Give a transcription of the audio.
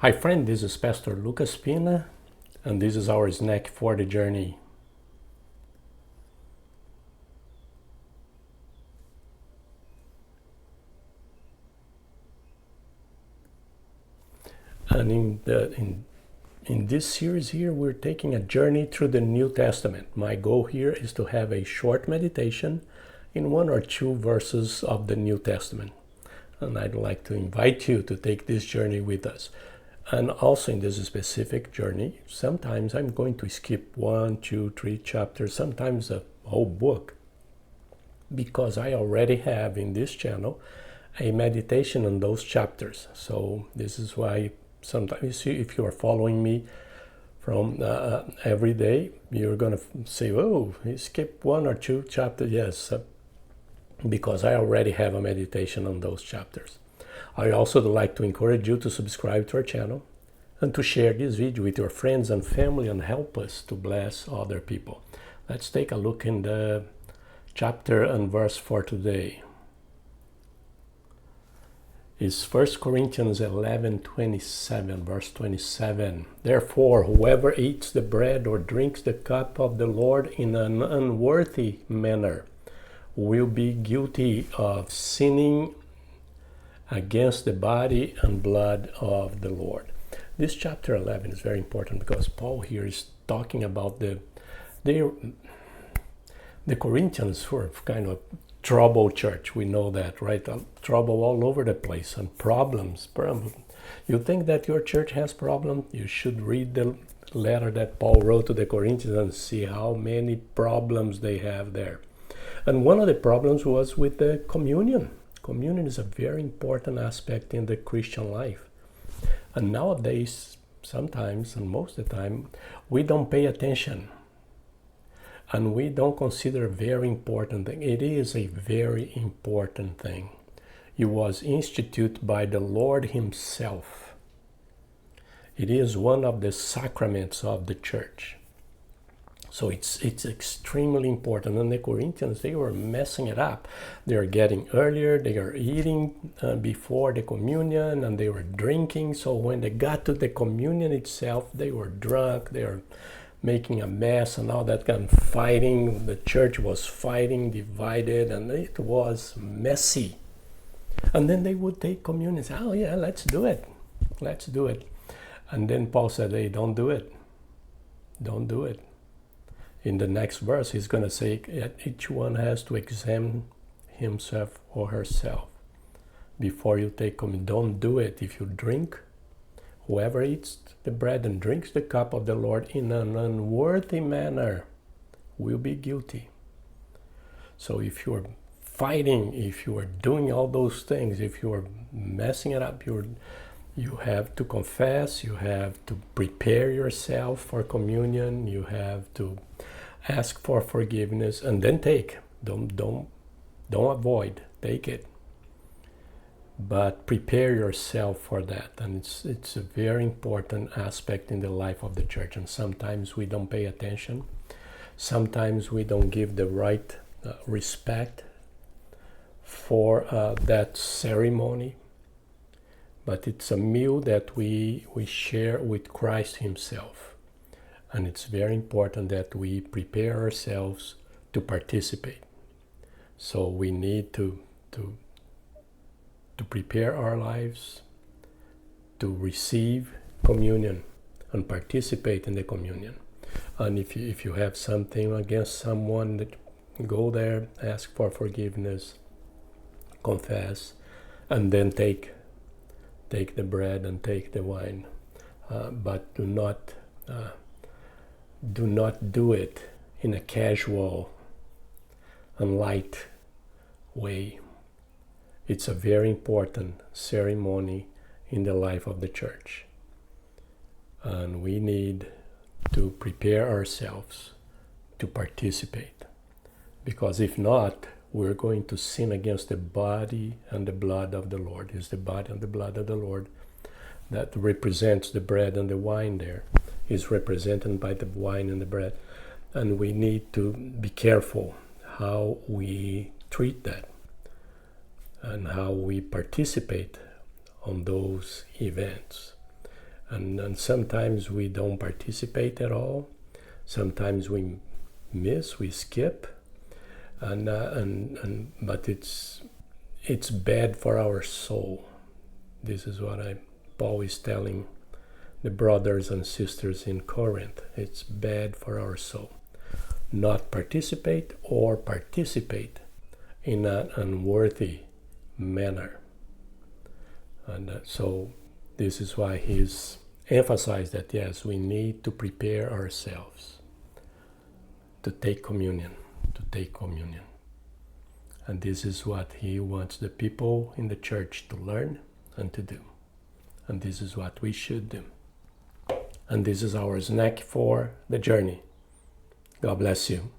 Hi friend, this is Pastor Lucas Pina, and this is our snack for the journey. And in this series here, we're taking a journey through the New Testament. My goal here is to have a short meditation in one or two verses of the New Testament. And I'd like to invite you to take this journey with us. And also in this specific journey, sometimes I'm going to skip 1, 2, 3 chapters, sometimes a whole book, because I already have in this channel a meditation on those chapters. So this is why sometimes if you are following me from every day, you're going to say, oh, he skipped 1 or 2 chapters. Yes, because I already have a meditation on those chapters. I also would like to encourage you to subscribe to our channel and to share this video with your friends and family and help us to bless other people. Let's take a look in the chapter and verse for today. Is 1 Corinthians 11:27, verse 27. Therefore, whoever eats the bread or drinks the cup of the Lord in an unworthy manner will be guilty of sinning against the body and blood of the Lord. This chapter 11 is very important because Paul here is talking about the Corinthians were kind of trouble church. We know that, right? Trouble all over the place and problems. You think that your church has problems? You should read the letter that Paul wrote to the Corinthians and see how many problems they have there. And one of the problems was with the communion. Communion is a very important aspect in the Christian life. And nowadays, sometimes, and most of the time, we don't pay attention. And we don't consider a very important thing. It is a very important thing. It was instituted by the Lord Himself. It is one of the sacraments of the church. So it's extremely important. And the Corinthians, they were messing it up. They are getting earlier, they are eating before the communion, and they were drinking. So when they got to the communion itself, they were drunk, they were making a mess and all that kind of fighting. The church was fighting, divided, and it was messy. And then they would take communion and say, oh yeah, let's do it. Let's do it. And then Paul said, hey, don't do it. Don't do it. In the next verse, he's going to say each one has to examine himself or herself before you take communion. Don't do it. If you drink, whoever eats the bread and drinks the cup of the Lord in an unworthy manner will be guilty. So if you're fighting, if you are doing all those things, if you are messing it up, you have to confess, you have to prepare yourself for communion, you have to ask for forgiveness, and then take. Don't avoid, take it. But prepare yourself for that. And it's a very important aspect in the life of the church. And sometimes we don't pay attention. Sometimes we don't give the right respect for that ceremony. But it's a meal that we share with Christ Himself. And it's very important that we prepare ourselves to participate. So we need to prepare our lives to receive communion and participate in the communion. And if you have something against someone, that go there, ask for forgiveness, confess, and then take the bread and take the wine. But do not do it in a casual and light way. It's a very important ceremony in the life of the church. And we need to prepare ourselves to participate. Because if not, we're going to sin against the body and the blood of the Lord. It's the body and the blood of the Lord that represents the bread and the wine there. Is represented by the wine and the bread. And we need to be careful how we treat that and how we participate on those events. And sometimes we don't participate at all. Sometimes we miss, we skip, but it's bad for our soul. This is what Paul is telling the brothers and sisters in Corinth. It's bad for our soul. Not participate or participate in an unworthy manner. And so this is why he's emphasized that, yes, we need to prepare ourselves to take communion. And this is what he wants the people in the church to learn and to do. And this is what we should do. And this is our snack for the journey. God bless you.